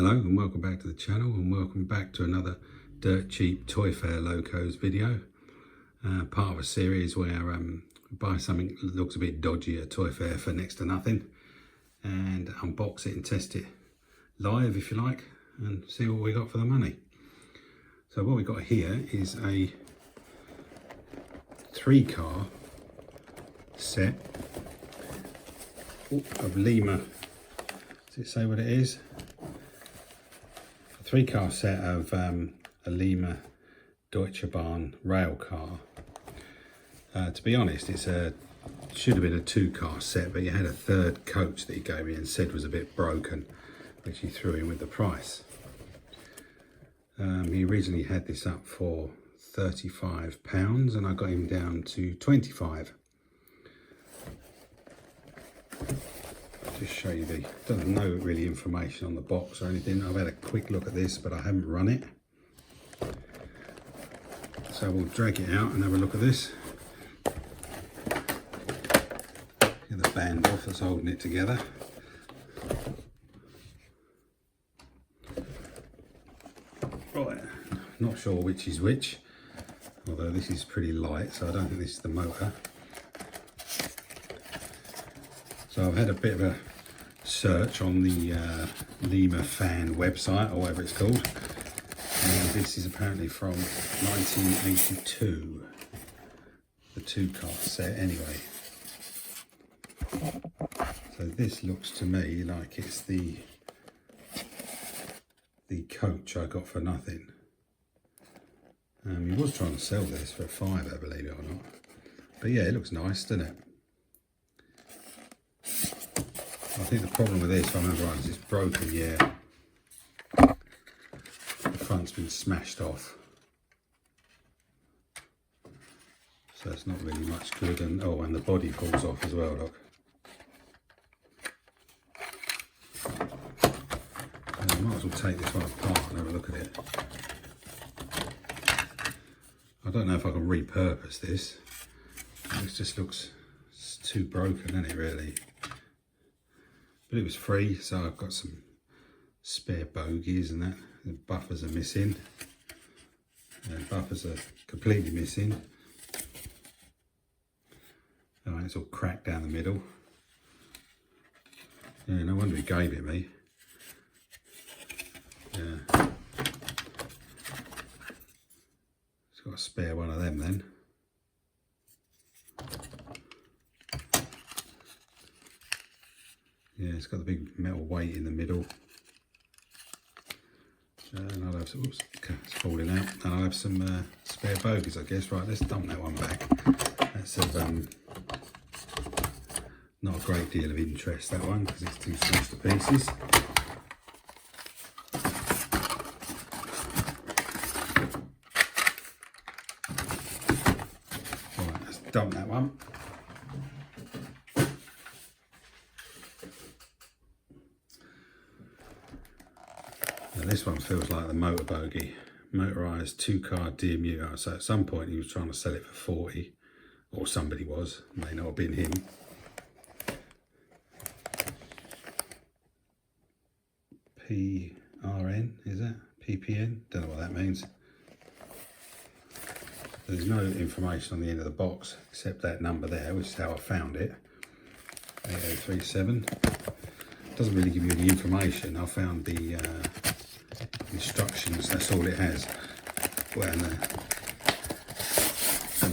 Hello and welcome back to the channel, and welcome back to another Dirt Cheap Toy Fair Locos video. Part of a series where I buy something that looks a bit dodgy at Toy Fair for next to nothing and unbox it and test it live, if you like, and see what we got for the money. So what we got here is a 3-car set of Lima. Does it say what it is? 3-car set of a Lima Deutsche Bahn rail car. To be honest, should have been a 2-car set, but he had a third coach that he gave me and said was a bit broken, which he threw in with the price. He originally had this up for £35 and I got him down to 25. Just show you doesn't know really information on the box or anything. I've had a quick look at this, but I haven't run it. So we'll drag it out and have a look at this. Get the band off that's holding it together. Right, not sure which is which, although this is pretty light, so I don't think this is the motor. So I've had a bit of a search on the Lima fan website, or whatever it's called, and this is apparently from 1982, the 2-car set anyway. So this looks to me like it's the coach I got for nothing. He was trying to sell this for a £5, believe it or not. But yeah, it looks nice, doesn't it? I think the problem with this, if I remember right, is it's broken, yeah. The front's been smashed off. So it's not really much good, and oh, and the body falls off as well, look. I might as well take this one apart and have a look at it. I don't know if I can repurpose this. It just looks too broken, isn't it, really? But it was free, so I've got some spare bogies and that. The buffers are missing. Buffers are completely missing. Oh, it's all cracked down the middle. Yeah, no wonder he gave it me. Yeah. It's got a spare one of them then. Yeah, it's got the big metal weight in the middle. And I'll have some, oops, it's falling out. And I'll have some spare bogies, I guess. Right, let's dump that one back. That's of not a great deal of interest, that one, because it's too smashed to pieces. Right, let's dump that one. Now this one feels like the motor bogie, motorised 2-car DMU. So at some point he was trying to sell it for 40, or somebody was, may not have been him. PRN, is that? PPN? Don't know what that means. There's no information on the end of the box except that number there, which is how I found it. 8037. Doesn't really give you any information. I found the instructions, that's all it has. Well, and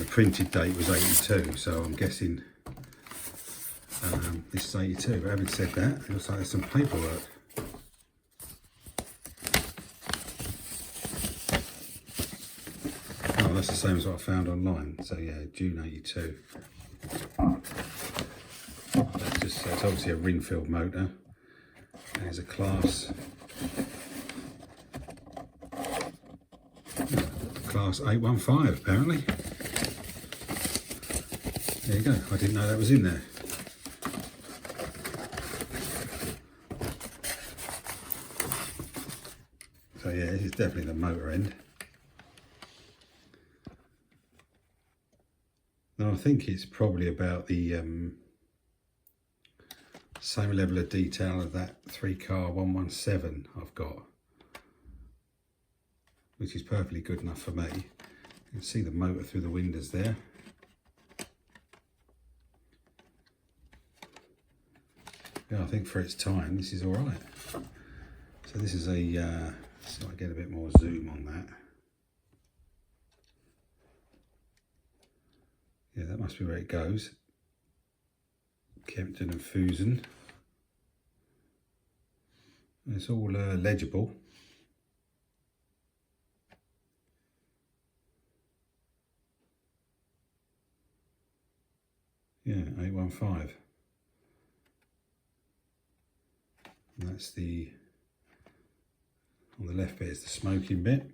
the printed date was 82, so I'm guessing this is 82. But having said that, it looks like there's some paperwork. Oh, that's the same as what I found online. So yeah, June 82. It's obviously a ring-filled motor. There's a class 815 apparently. There you go, I didn't know that was in there. So yeah, this is definitely the motor end. Now I think it's probably about the same level of detail of that 3-car 117 I've got, which is perfectly good enough for me. You can see the motor through the windows there. Yeah, I think for its time this is all right. So this is a, so I get a bit more zoom on that. Yeah, that must be where it goes. Kempton and Fusen. It's all legible. Yeah, 815. And that's the, on the left bit is the smoking bit.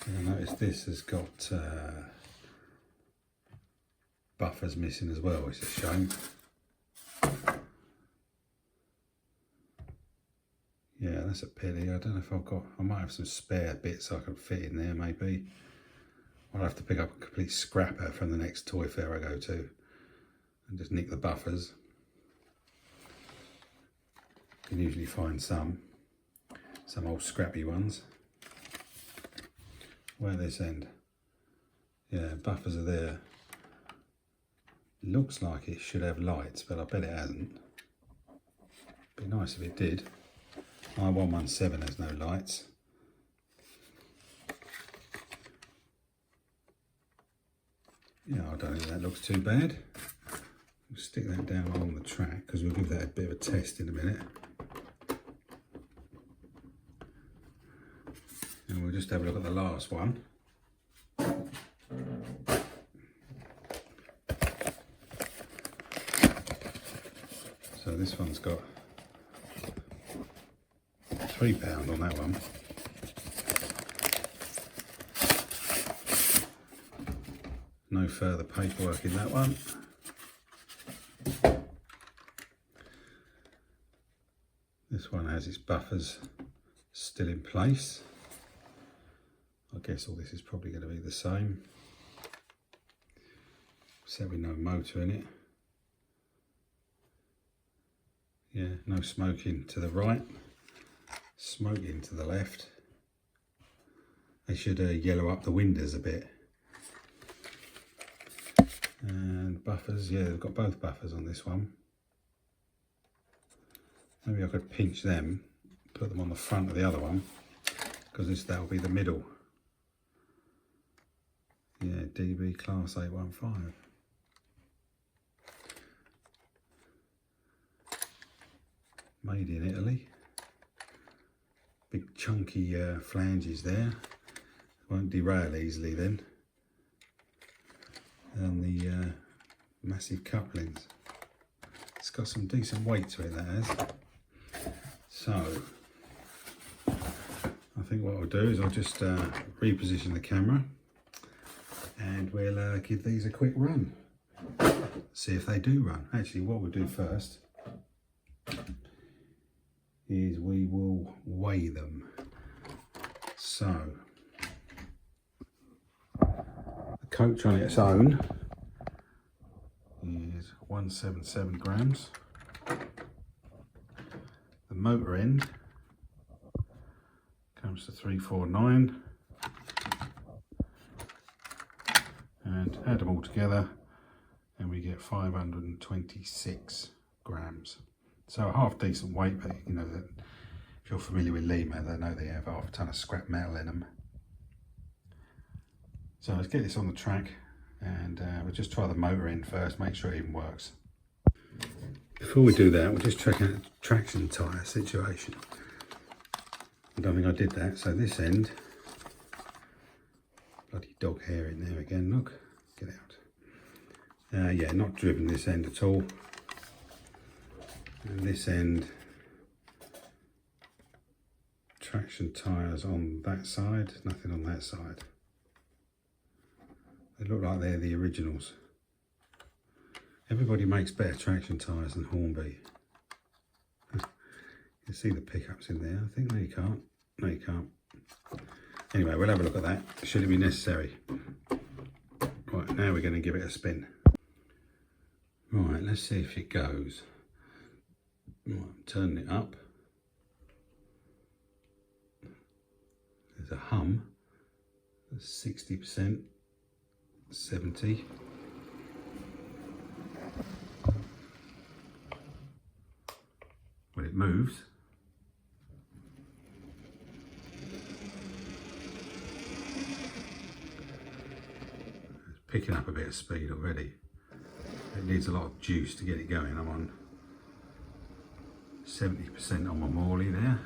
And I noticed this has got buffers missing as well, it's a shame. Yeah, that's a pity. I don't know if I've got, I might have some spare bits I can fit in there maybe. I'll have to pick up a complete scrapper from the next toy fair I go to and just nick the buffers. You can usually find some old scrappy ones. Where this end? Yeah, buffers are there. Looks like it should have lights, but I bet it hasn't. Be nice if it did. My 117 has no lights. Yeah, I don't think that looks too bad. We'll stick that down along the track because we'll give that a bit of a test in a minute. And we'll just have a look at the last one. So this one's got £3 on that one. No further paperwork in that one. This one has its buffers still in place. I guess all this is probably going to be the same. Except with no motor in it. Yeah, no smoking to the right, smoking to the left. They should yellow up the windows a bit. And buffers, yeah, they've got both buffers on this one. Maybe I could pinch them, put them on the front of the other one, because that'll be the middle. Yeah, DB class 815. Made in Italy. Big chunky flanges there. Won't derail easily then. And the massive couplings. It's got some decent weight to it, that has. So, I think what I'll do is I'll just reposition the camera and we'll give these a quick run. See if they do run. Actually, what we'll do first is we will weigh them. So, the coach on its own is 177 grams. The motor end comes to 349, and add them all together and we get 526 grams. So a half decent weight, but you know that if you're familiar with Lima, they know they have half a ton of scrap metal in them. So let's get this on the track and we'll just try the motor end first, make sure it even works. Before we do that, we'll just check out the traction tyre situation. I don't think I did that, so this end, bloody dog hair in there again, look, get out. Yeah, not driven this end at all. And this end, traction tyres on that side, nothing on that side. They look like they're the originals. Everybody makes better traction tyres than Hornby. You see the pickups in there. I think no, you can't. No, you can't. Anyway, we'll have a look at that, should it be necessary. Right, now we're going to give it a spin. Right, let's see if it goes. Right, I'm turning it up. There's a hum. 60%, 70. When it moves, it's picking up a bit of speed already. It needs a lot of juice to get it going. I'm on 70% on my Morley there.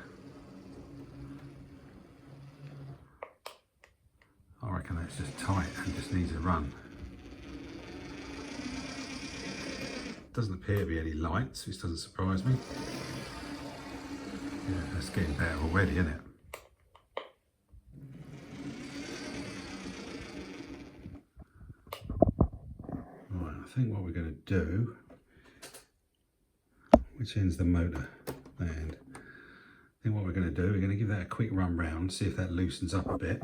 I reckon that's just tight and just needs a run. Doesn't appear to be any lights, which doesn't surprise me. Yeah, that's getting better already, isn't it? Right, I think what we're going to do, which ends the motor band. I think what we're going to do, we're going to give that a quick run round, see if that loosens up a bit.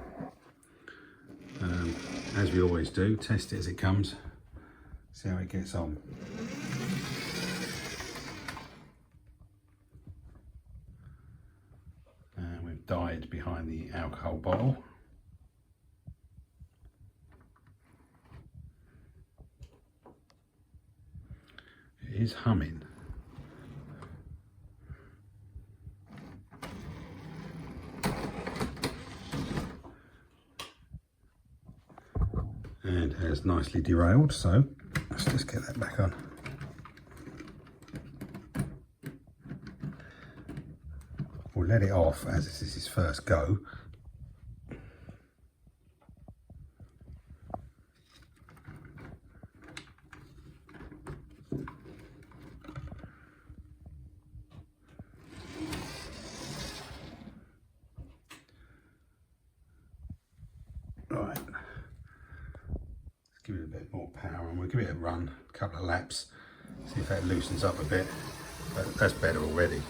As we always do, test it as it comes, see how it gets on. And we've died behind the alcohol bottle. It is humming. And has nicely derailed, so let's just get that back on. We'll let it off as this is his first go. Right. Give it a bit more power and we'll give it a run, a couple of laps, see if that loosens up a bit. But that's better already.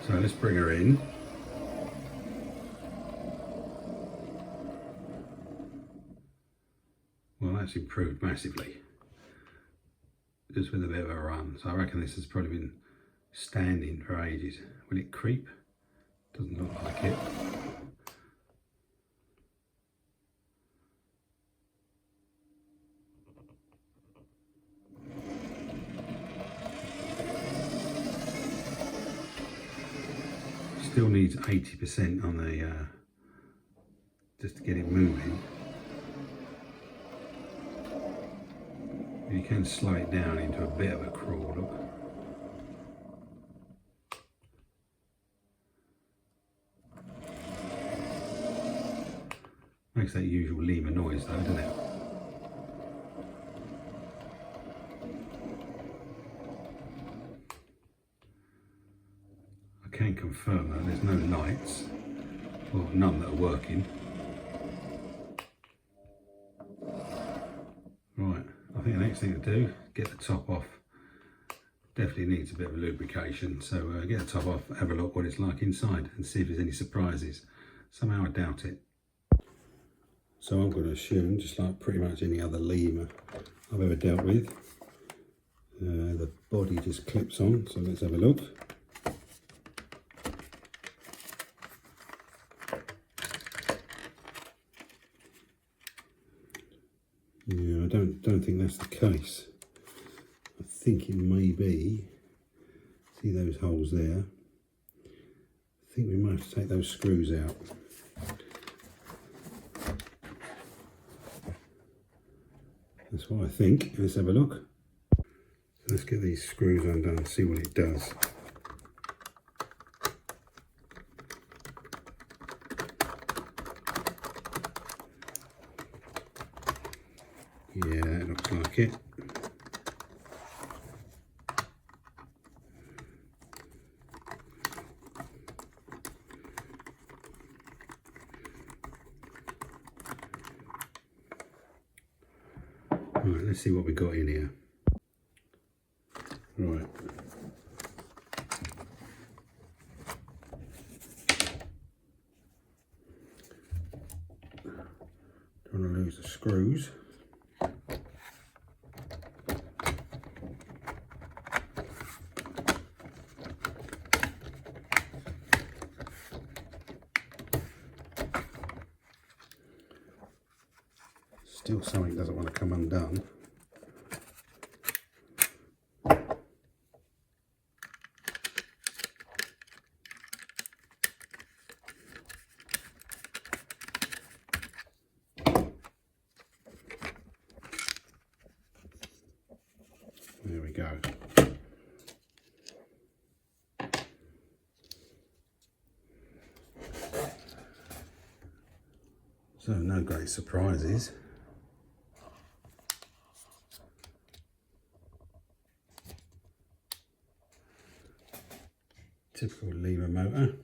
So let's bring her in. Well, that's improved massively, just with a bit of a run. So I reckon this has probably been standing for ages. Will it creep? Doesn't look like it. Still needs 80% on the just to get it moving. You can slow it down into a bit of a crawl. Look. Makes that usual Lima noise though, doesn't it? I can confirm that there's no lights, well, none that are working. Right, I think the next thing to do, get the top off. Definitely needs a bit of lubrication, so get the top off, have a look what it's like inside and see if there's any surprises. Somehow I doubt it. So I'm going to assume, just like pretty much any other Lima I've ever dealt with, the body just clips on, so let's have a look. Yeah, I don't think that's the case. I think it may be, see those holes there? I think we might have to take those screws out. That's what I think. Let's have a look. Let's get these screws undone and see what it does. Yeah, that looks like it. Right, let's see what we got in here. Right. Don't want to lose the screws. Still something doesn't want to come undone. There we go. So no great surprises. Typical Lima motor.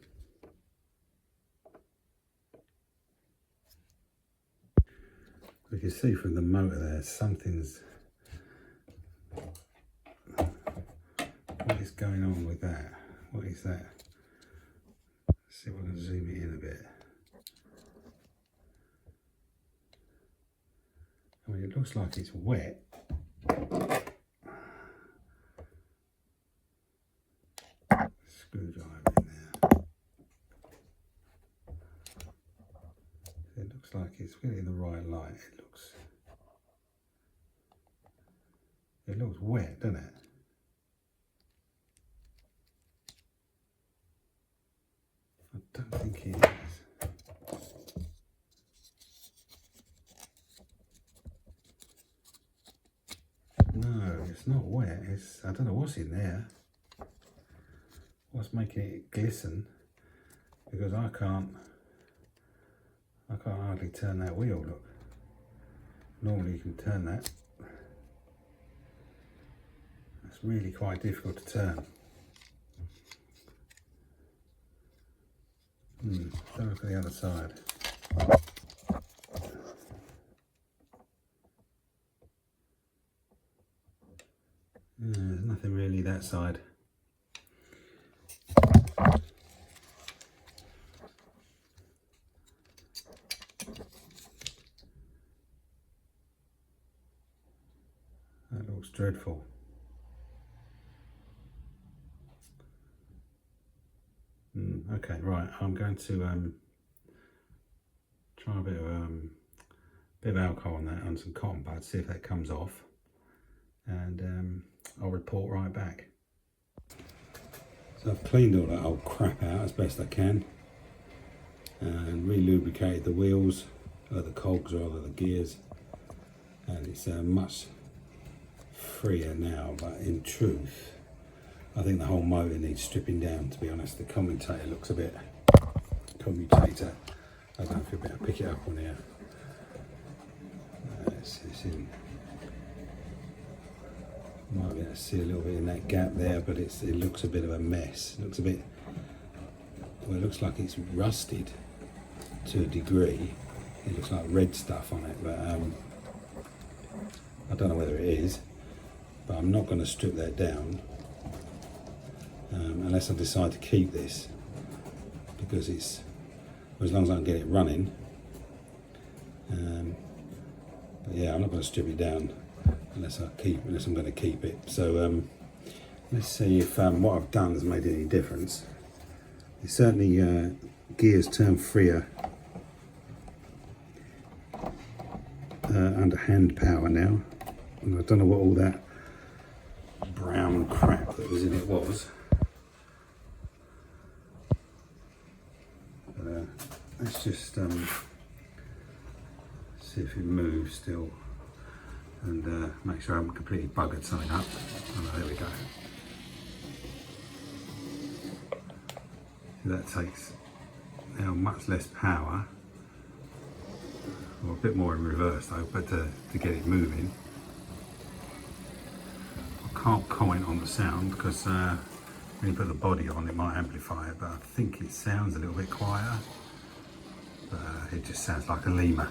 You can see from the motor there, something's... What is going on with that? What is that? Let's see if I can zoom it in a bit. I mean, it looks like it's wet. Screwdriver in there. It looks like it's really in the right light. It looks wet, doesn't it? I don't think it is. No, it's not wet. I don't know what's in there. What's making it glisten? Because I can't hardly turn that wheel, look. Normally you can turn that. It's really quite difficult to turn. Don't look at the other side. There's nothing really that side. That looks dreadful. Okay, right. I'm going to try a bit of alcohol on that and some cotton buds, see if that comes off, and I'll report right back. So I've cleaned all that old crap out as best I can, and re-lubricated the wheels, or the cogs rather, the gears, and it's much freer now. But in truth, I think the whole motor needs stripping down, to be honest. The commutator looks a bit... Commutator. I don't know if you'll be able to pick it up on here. It's in... Might be able to see a little bit in that gap there, but it looks a bit of a mess. It looks a bit... Well, it looks like it's rusted to a degree. It looks like red stuff on it, but I don't know whether it is. But I'm not going to strip that down. Unless I decide to keep this, because it's, as long as I can get it running. But yeah, I'm not going to strip it down unless I'm going to keep it. So let's see if what I've done has made any difference. It certainly gears turn freer under hand power now, and I don't know what all that brown crap that was in it was. Let's just see if it moves still, and make sure I haven't completely buggered something up. Oh, there we go. So that takes now much less power, or bit more in reverse though, but to get it moving. I can't comment on the sound because when you put the body on it might amplify it, but I think it sounds a little bit quieter. But it just sounds like a Lima.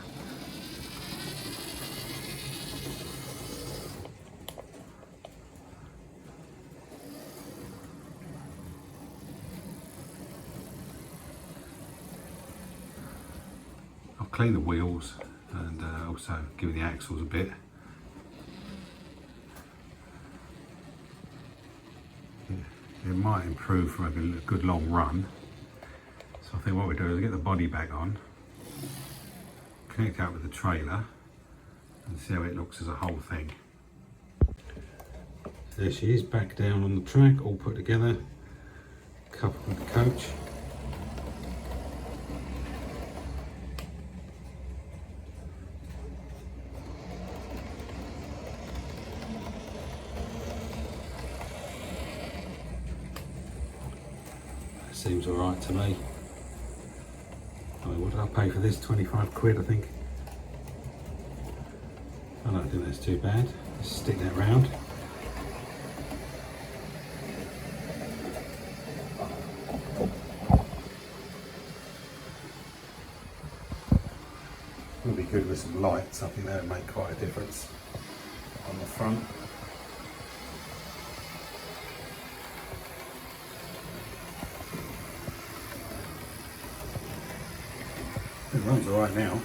I'll clean the wheels and also give the axles a bit. It might improve for a good long run. So I think what we do is get the body back on, connect up with the trailer and see how it looks as a whole thing. There she is, back down on the track, all put together, coupled with the coach. Seems alright to me. Oh, what did I pay for this? 25 quid, I think. I don't think that's too bad. Let's stick that round. Would be good with some lights. I think that would make quite a difference on the front. It runs alright now.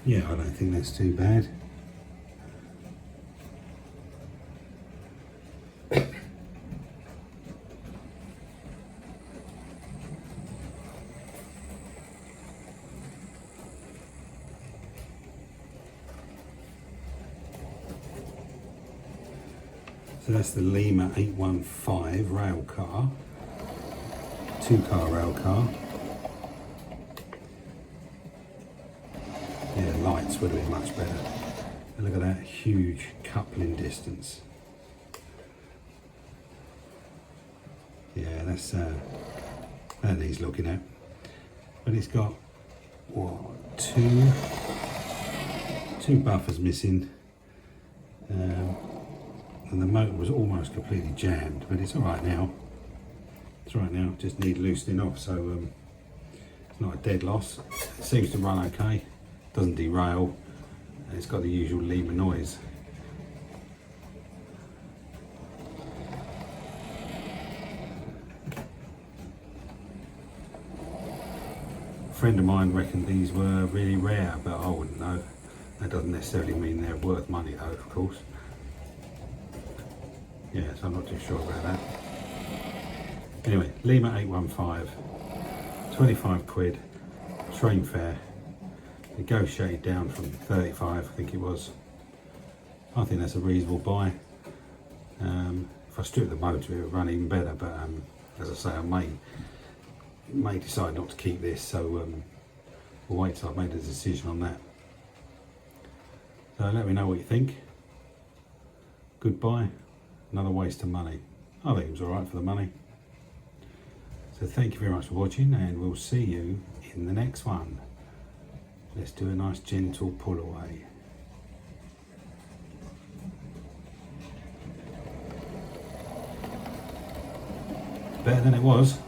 Yeah, I don't think that's too bad. So that's the Lima 815 rail car, 2-car rail car. Yeah, lights would have been much better. And look at that huge coupling distance. Yeah, that's that needs looking at. But it's got what, two buffers missing. And the motor was almost completely jammed, but it's all right now. It's all right now, just need loosening off, so it's not a dead loss. It seems to run okay, doesn't derail, and it's got the usual Lima noise. A friend of mine reckoned these were really rare, but I wouldn't know. That doesn't necessarily mean they're worth money though, of course. Yeah, so I'm not too sure about that. Anyway, Lima 815, 25 quid, train fare, negotiated down from 35, I think it was. I think that's a reasonable buy. If I strip the motor, it would run even better, but as I say, I may decide not to keep this, so we'll wait till I've made a decision on that. So let me know what you think. Goodbye. Another waste of money. I think it was alright for the money. So thank you very much for watching, and we'll see you in the next one. Let's do a nice gentle pull away. Better than it was.